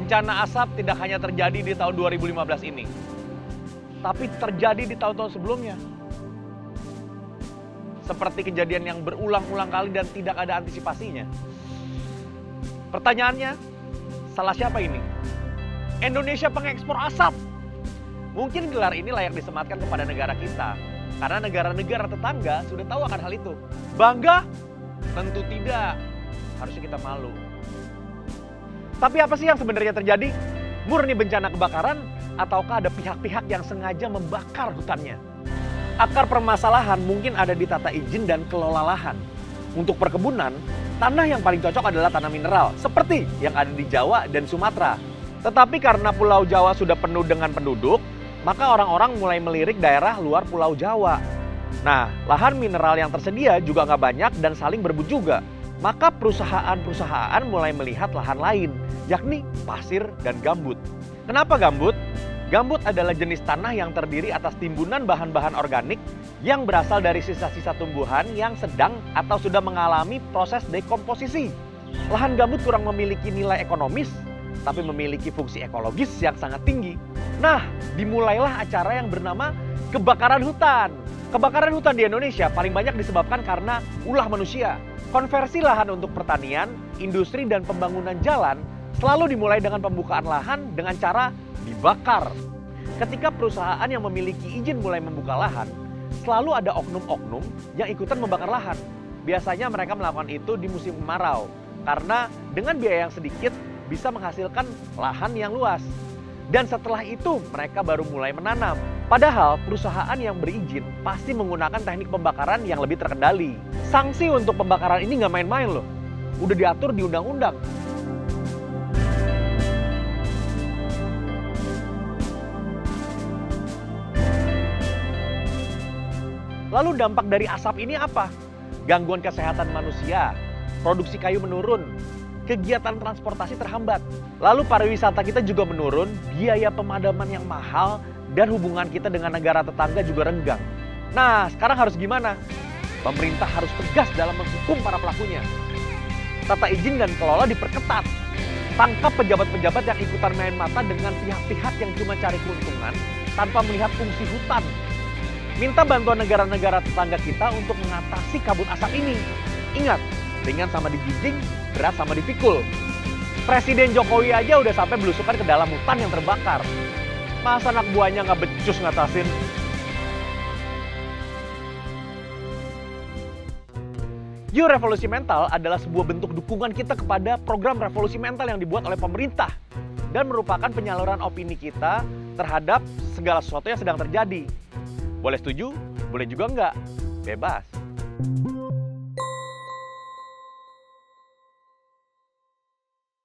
Bencana asap tidak hanya terjadi di tahun 2015 ini, tapi terjadi di tahun-tahun sebelumnya. Seperti kejadian yang berulang-ulang kali dan tidak ada antisipasinya. Pertanyaannya, salah siapa ini? Indonesia pengekspor asap. Mungkin gelar ini layak disematkan kepada negara kita, karena negara-negara tetangga sudah tahu akan hal itu. Bangga? Tentu tidak. Harusnya kita malu. Tapi apa sih yang sebenarnya terjadi? Murni bencana kebakaran ataukah ada pihak-pihak yang sengaja membakar hutannya? Akar permasalahan mungkin ada di tata izin dan kelola lahan. Untuk perkebunan, tanah yang paling cocok adalah tanah mineral, seperti yang ada di Jawa dan Sumatera. Tetapi karena Pulau Jawa sudah penuh dengan penduduk, maka orang-orang mulai melirik daerah luar Pulau Jawa. Nah, lahan mineral yang tersedia juga nggak banyak dan saling berebut juga. Maka perusahaan-perusahaan mulai melihat lahan lain, yakni pasir dan gambut. Kenapa gambut? Gambut adalah jenis tanah yang terdiri atas timbunan bahan-bahan organik yang berasal dari sisa-sisa tumbuhan yang sedang atau sudah mengalami proses dekomposisi. Lahan gambut kurang memiliki nilai ekonomis, tapi memiliki fungsi ekologis yang sangat tinggi. Nah, dimulailah acara yang bernama kebakaran hutan. Kebakaran hutan di Indonesia paling banyak disebabkan karena ulah manusia. Konversi lahan untuk pertanian, industri, dan pembangunan jalan selalu dimulai dengan pembukaan lahan dengan cara dibakar. Ketika perusahaan yang memiliki izin mulai membuka lahan, selalu ada oknum-oknum yang ikutan membakar lahan. Biasanya mereka melakukan itu di musim kemarau, karena dengan biaya yang sedikit bisa menghasilkan lahan yang luas. Dan setelah itu mereka baru mulai menanam. Padahal perusahaan yang berizin pasti menggunakan teknik pembakaran yang lebih terkendali. Sanksi untuk pembakaran ini nggak main-main loh. Udah diatur di undang-undang. Lalu dampak dari asap ini apa? Gangguan kesehatan manusia, produksi kayu menurun, kegiatan transportasi terhambat. Lalu pariwisata kita juga menurun, biaya pemadaman yang mahal, dan hubungan kita dengan negara tetangga juga renggang. Nah, sekarang harus gimana? Pemerintah harus tegas dalam menghukum para pelakunya. Tata izin dan kelola diperketat. Tangkap pejabat-pejabat yang ikutan main mata dengan pihak-pihak yang cuma cari keuntungan tanpa melihat fungsi hutan. Minta bantuan negara-negara tetangga kita untuk mengatasi kabut asap ini. Ingat, ringan sama dijinjing, berat sama dipikul. Presiden Jokowi aja udah sampai belusukan ke dalam hutan yang terbakar. Masa anak buahnya nggak becus ngatasin? Yuk Revolusi Mental adalah sebuah bentuk dukungan kita kepada program revolusi mental yang dibuat oleh pemerintah dan merupakan penyaluran opini kita terhadap segala sesuatu yang sedang terjadi. Boleh setuju, boleh juga enggak. Bebas.